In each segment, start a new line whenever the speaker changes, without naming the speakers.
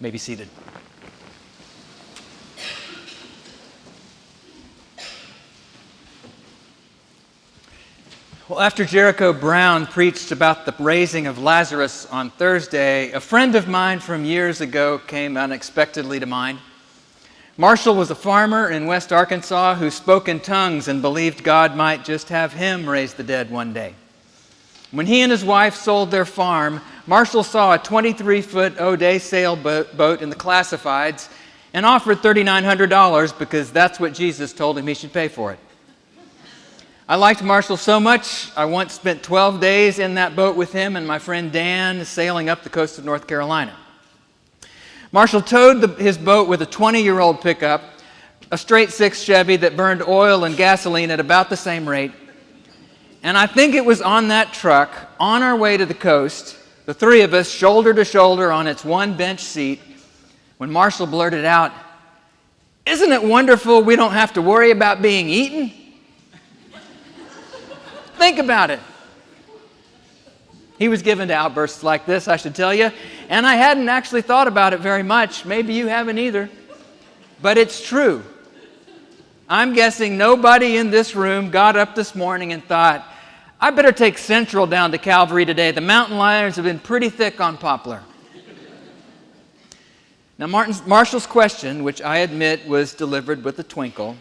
may be seated. Well, after Jericho Brown preached about the raising of Lazarus on Thursday, a friend of mine from years ago came unexpectedly to mind. Marshall was a farmer in West Arkansas who spoke in tongues and believed God might just have him raise the dead one day. When he and his wife sold their farm, Marshall saw a 23-foot O'Day sailboat in the classifieds and offered $3,900 because that's what Jesus told him he should pay for it. I liked Marshall so much, I once spent 12 days in that boat with him and my friend Dan sailing up the coast of North Carolina. Marshall towed his boat with a 20-year-old pickup, a straight six Chevy that burned oil and gasoline at about the same rate. And I think it was on that truck, on our way to the coast, the three of us shoulder to shoulder on its one bench seat, when Marshall blurted out, "Isn't it wonderful we don't have to worry about being eaten?" Think about it. He was given to outbursts like this, I should tell you, and I hadn't actually thought about it very much. Maybe you haven't either. But it's true. I'm guessing nobody in this room got up this morning and thought, I better take Central down to Calvary today. The mountain lions have been pretty thick on Poplar. Now, Marshall's question, which I admit was delivered with a twinkle,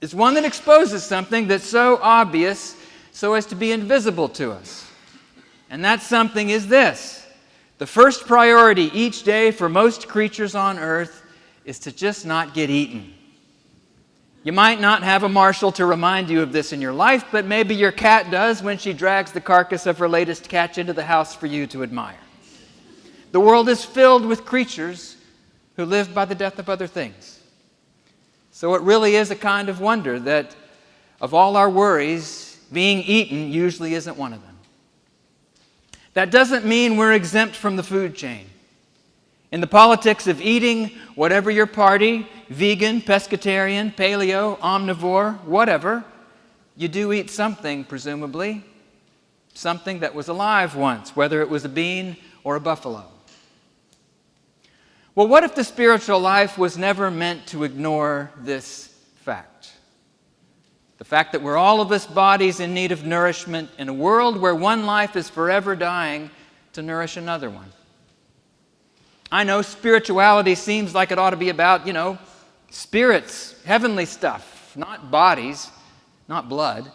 is one that exposes something that's so obvious so as to be invisible to us. And that something is this: the first priority each day for most creatures on earth is to just not get eaten. You might not have a Marshall to remind you of this in your life, but maybe your cat does when she drags the carcass of her latest catch into the house for you to admire. The world is filled with creatures who live by the death of other things. So it really is a kind of wonder that of all our worries, being eaten usually isn't one of them. That doesn't mean we're exempt from the food chain. In the politics of eating, whatever your party, vegan, pescatarian, paleo, omnivore, whatever, you do eat something, presumably, something that was alive once, whether it was a bean or a buffalo. Well, what if the spiritual life was never meant to ignore this fact? The fact that we're all of us bodies in need of nourishment in a world where one life is forever dying to nourish another one. I know spirituality seems like it ought to be about, spirits, heavenly stuff, not bodies, not blood,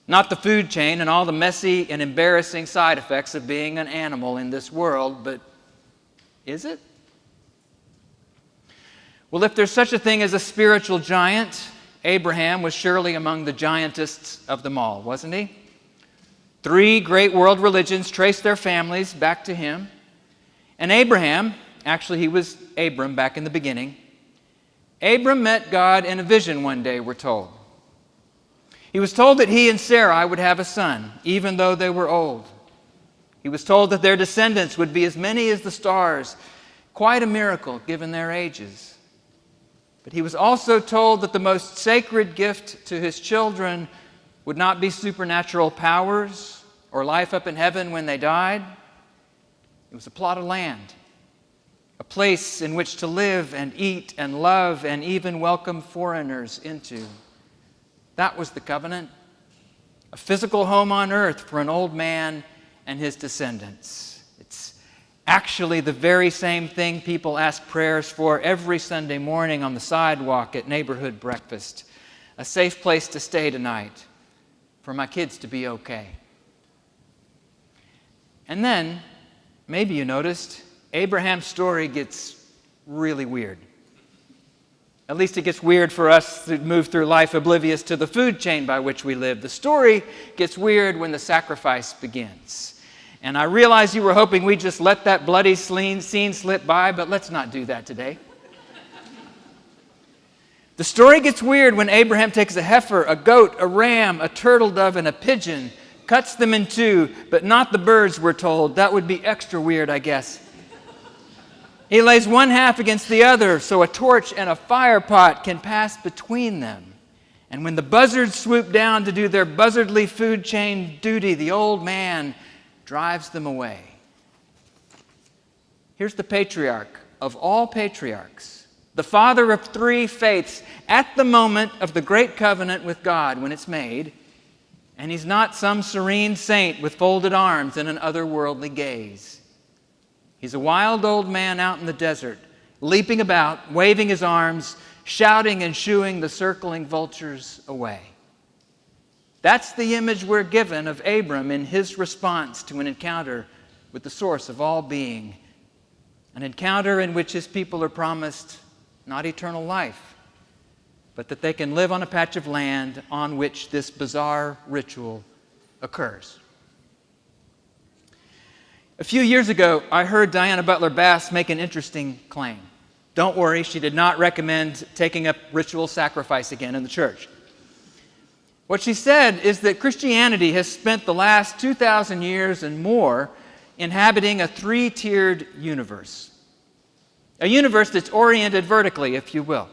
not the food chain and all the messy and embarrassing side effects of being an animal in this world, but is it? Well, if there's such a thing as a spiritual giant, Abraham was surely among the giantest of them all, wasn't he? 3 great world religions trace their families back to him. And Abraham, actually he was Abram back in the beginning, Abram met God in a vision one day, we're told. He was told that he and Sarai would have a son, even though they were old. He was told that their descendants would be as many as the stars, quite a miracle given their ages. But he was also told that the most sacred gift to his children would not be supernatural powers or life up in heaven when they died. It was a plot of land, a place in which to live and eat and love and even welcome foreigners into. That was the covenant, a physical home on earth for an old man and his descendants. It's actually the very same thing people ask prayers for every Sunday morning on the sidewalk at neighborhood breakfast. A safe place to stay tonight, for my kids to be okay. And then, maybe you noticed, Abraham's story gets really weird. At least it gets weird for us to move through life oblivious to the food chain by which we live. The story gets weird when the sacrifice begins. And I realize you were hoping we'd just let that bloody scene slip by, but let's not do that today. The story gets weird when Abraham takes a heifer, a goat, a ram, a turtle dove, and a pigeon, cuts them in two, but not the birds, we're told. That would be extra weird, I guess. He lays one half against the other so a torch and a fire pot can pass between them. And when the buzzards swoop down to do their buzzardly food chain duty, the old man drives them away. Here's the patriarch of all patriarchs, the father of three faiths at the moment of the great covenant with God when it's made, and he's not some serene saint with folded arms and an otherworldly gaze. He's a wild old man out in the desert, leaping about, waving his arms, shouting and shooing the circling vultures away. That's the image we're given of Abram in his response to an encounter with the source of all being, an encounter in which his people are promised not eternal life, but that they can live on a patch of land on which this bizarre ritual occurs. A few years ago, I heard Diana Butler Bass make an interesting claim. Don't worry, she did not recommend taking up ritual sacrifice again in the church. What she said is that Christianity has spent the last 2,000 years and more inhabiting a three-tiered universe. A universe that's oriented vertically, if you will.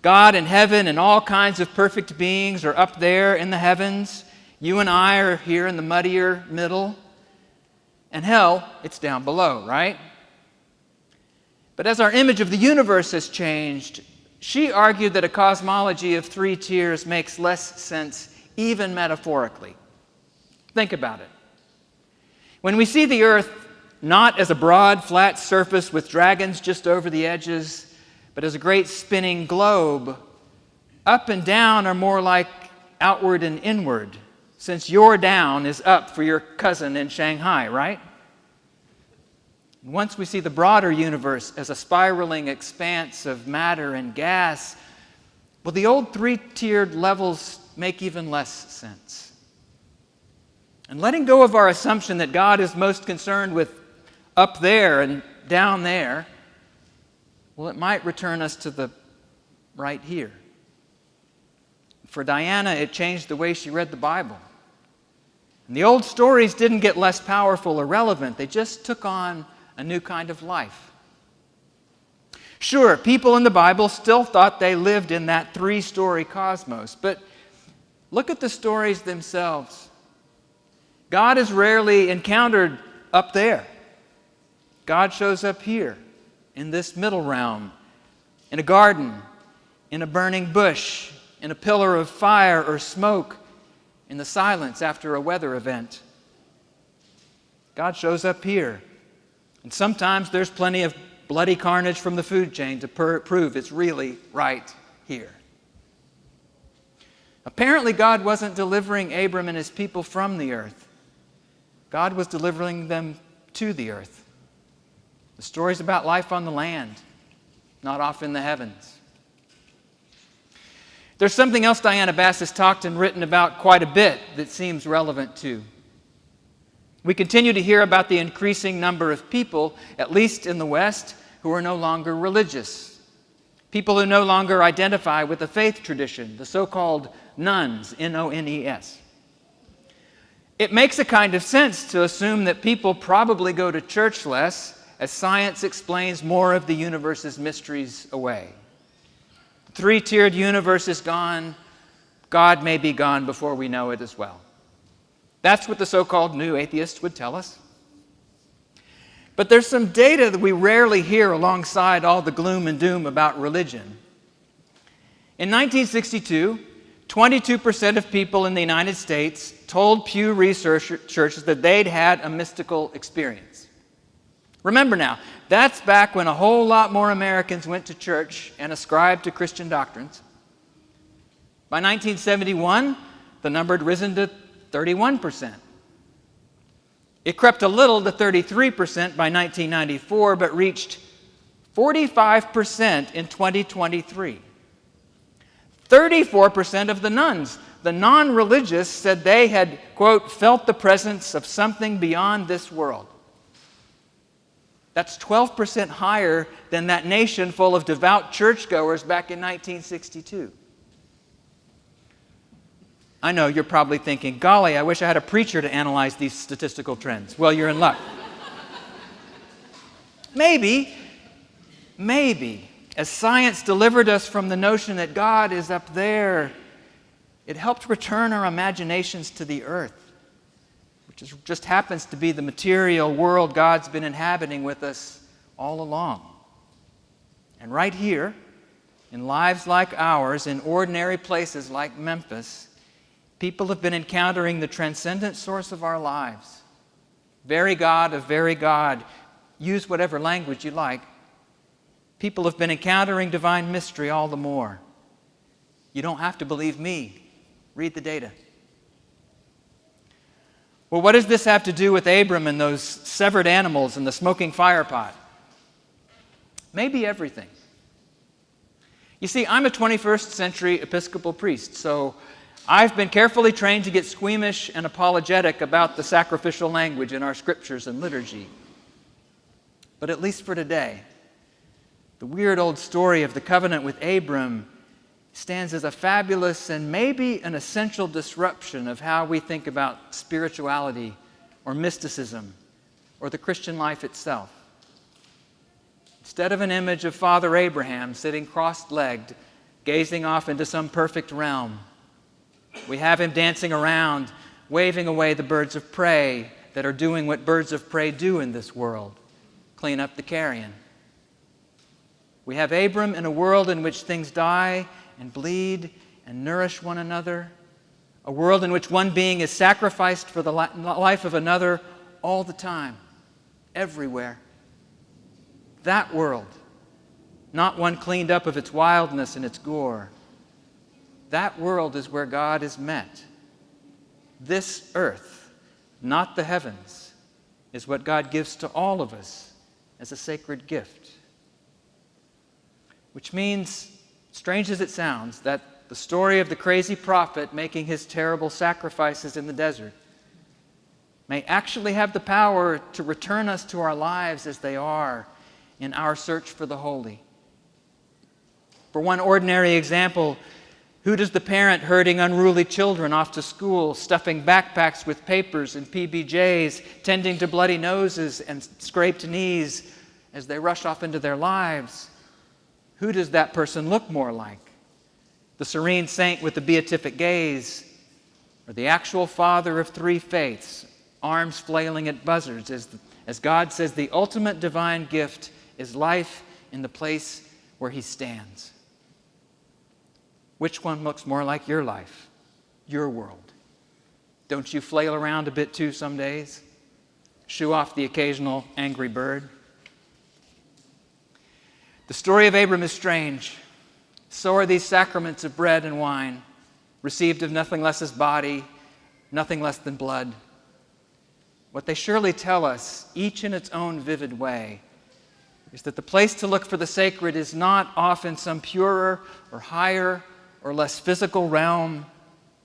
God in heaven and all kinds of perfect beings are up there in the heavens. You and I are here in the muddier middle. And hell, it's down below, right? But as our image of the universe has changed, she argued that a cosmology of three tiers makes less sense, even metaphorically. Think about it. When we see the earth not as a broad, flat surface with dragons just over the edges, but as a great spinning globe, up and down are more like outward and inward, since your down is up for your cousin in Shanghai, right? Once we see the broader universe as a spiraling expanse of matter and gas, well, the old three-tiered levels make even less sense. And letting go of our assumption that God is most concerned with up there and down there, well, it might return us to the right here. For Diana, it changed the way she read the Bible. And the old stories didn't get less powerful or relevant. They just took on a new kind of life. Sure, people in the Bible still thought they lived in that three-story cosmos, but look at the stories themselves. God is rarely encountered up there. God shows up here, in this middle realm, in a garden, in a burning bush, in a pillar of fire or smoke, in the silence after a weather event. God shows up here. And sometimes there's plenty of bloody carnage from the food chain to prove it's really right here. Apparently, God wasn't delivering Abram and his people from the earth. God was delivering them to the earth. The story's about life on the land, not off in the heavens. There's something else Diana Bass has talked and written about quite a bit that seems relevant too. We continue to hear about the increasing number of people, at least in the West, who are no longer religious. People who no longer identify with the faith tradition, the so-called nuns, N-O-N-E-S. It makes a kind of sense to assume that people probably go to church less as science explains more of the universe's mysteries away. The three-tiered universe is gone. God may be gone before we know it as well. That's what the so-called new atheists would tell us. But there's some data that we rarely hear alongside all the gloom and doom about religion. In 1962, 22% of people in the United States told Pew researchers that they'd had a mystical experience. Remember now, that's back when a whole lot more Americans went to church and ascribed to Christian doctrines. By 1971, the number had risen to 31%. It crept a little to 33% by 1994, but reached 45% in 2023. 34% of the nuns, the non-religious, said they had, quote, felt the presence of something beyond this world. That's 12% higher than that nation full of devout churchgoers back in 1962. I know you're probably thinking, golly, I wish I had a preacher to analyze these statistical trends. Well, you're in luck. Maybe, as science delivered us from the notion that God is up there, it helped return our imaginations to the earth, which just happens to be the material world God's been inhabiting with us all along. And right here, in lives like ours, in ordinary places like Memphis, people have been encountering the transcendent source of our lives. Very God of very God. Use whatever language you like. People have been encountering divine mystery all the more. You don't have to believe me. Read the data. Well, what does this have to do with Abram and those severed animals and the smoking fire pot? Maybe everything. You see, I'm a 21st century Episcopal priest, so I've been carefully trained to get squeamish and apologetic about the sacrificial language in our scriptures and liturgy. But at least for today, the weird old story of the covenant with Abram stands as a fabulous and maybe an essential disruption of how we think about spirituality or mysticism or the Christian life itself. Instead of an image of Father Abraham sitting cross-legged, gazing off into some perfect realm, we have him dancing around, waving away the birds of prey that are doing what birds of prey do in this world, clean up the carrion. We have Abram in a world in which things die and bleed and nourish one another, a world in which one being is sacrificed for the life of another all the time, everywhere. That world, not one cleaned up of its wildness and its gore. That world is where God is met. This earth, not the heavens, is what God gives to all of us as a sacred gift. Which means, strange as it sounds, that the story of the crazy prophet making his terrible sacrifices in the desert may actually have the power to return us to our lives as they are in our search for the holy. For one ordinary example, who does the parent herding unruly children off to school, stuffing backpacks with papers and PBJs, tending to bloody noses and scraped knees as they rush off into their lives? Who does that person look more like? The serene saint with the beatific gaze, or the actual father of three faiths, arms flailing at buzzards, as God says the ultimate divine gift is life in the place where he stands? Which one looks more like your life, your world? Don't you flail around a bit too some days? Shoo off the occasional angry bird? The story of Abram is strange. So are these sacraments of bread and wine, received of nothing less as body, nothing less than blood. What they surely tell us, each in its own vivid way, is that the place to look for the sacred is not off in some purer or higher or less physical realm,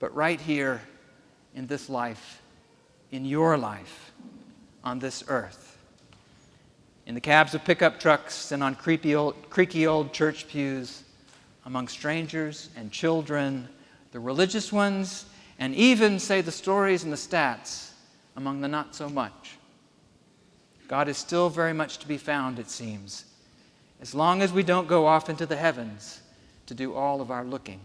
but right here in this life, in your life, on this earth. In the cabs of pickup trucks and on creaky old church pews, among strangers and children, the religious ones, and even, say, the stories and the stats among the not so much. God is still very much to be found, it seems, as long as we don't go off into the heavens to do all of our looking.